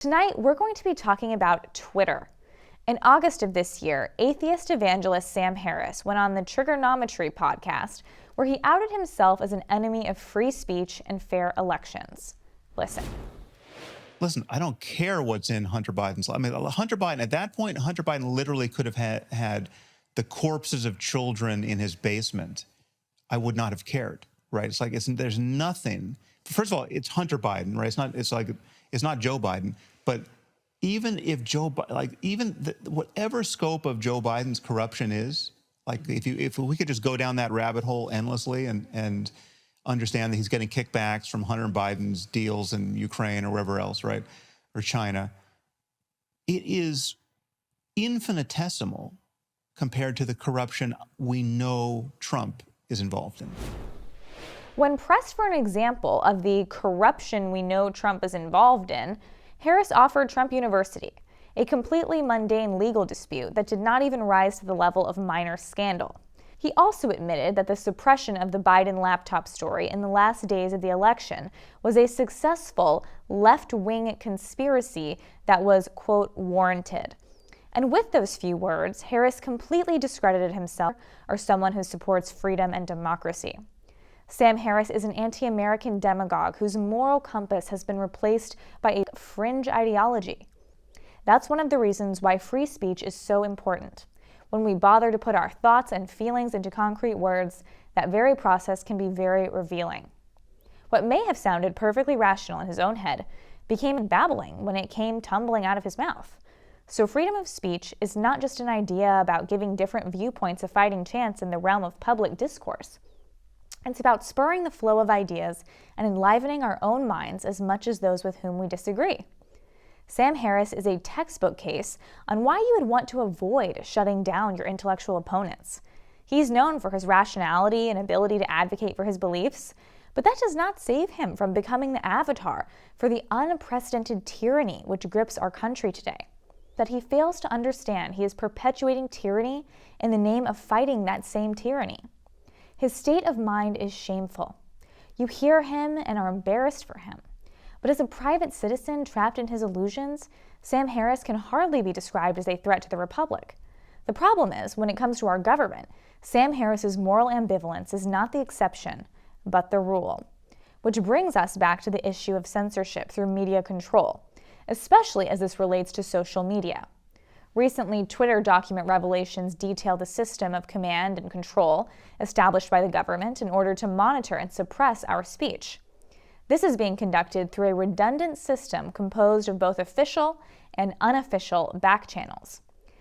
Tonight, we're going to be talking about Twitter. In August of this year, atheist evangelist Sam Harris went on the Triggernometry podcast, where he outed himself as an enemy of free speech and fair elections. Listen, I don't care what's in Hunter Biden's. I mean, Hunter Biden, at that point, Hunter Biden literally could have had the corpses of children in his basement. I would not have cared, right? There's nothing. First of all, it's Hunter Biden, right? It's not Joe Biden. But even if whatever scope of Joe Biden's corruption is, if we could just go down that rabbit hole endlessly and understand that he's getting kickbacks from Hunter Biden's deals in Ukraine or wherever else, right, or China, it is infinitesimal compared to the corruption we know Trump is involved in. when pressed for an example of the corruption we know Trump is involved in, Harris offered Trump University, a completely mundane legal dispute that did not even rise to the level of minor scandal. He also admitted that the suppression of the Biden laptop story in the last days of the election was a successful left-wing conspiracy that was, quote, warranted. And with those few words, Harris completely discredited himself or someone who supports freedom and democracy. Sam Harris is an anti-American demagogue whose moral compass has been replaced by a fringe ideology. That's one of the reasons why free speech is so important. When we bother to put our thoughts and feelings into concrete words, that very process can be very revealing. What may have sounded perfectly rational in his own head became babbling when it came tumbling out of his mouth. So freedom of speech is not just an idea about giving different viewpoints a fighting chance in the realm of public discourse. It's about spurring the flow of ideas and enlivening our own minds as much as those with whom we disagree. Sam Harris is a textbook case on why you would want to avoid shutting down your intellectual opponents. He's known for his rationality and ability to advocate for his beliefs, but that does not save him from becoming the avatar for the unprecedented tyranny which grips our country today. That he fails to understand he is perpetuating tyranny in the name of fighting that same tyranny. His state of mind is shameful. You hear him and are embarrassed for him. But as a private citizen trapped in his illusions, Sam Harris can hardly be described as a threat to the republic. The problem is, when it comes to our government, Sam Harris's moral ambivalence is not the exception, but the rule. Which brings us back to the issue of censorship through media control, especially as this relates to social media. Recently, Twitter document revelations detail the system of command and control established by the government in order to monitor and suppress our speech. This is being conducted through a redundant system composed of both official and unofficial back channels.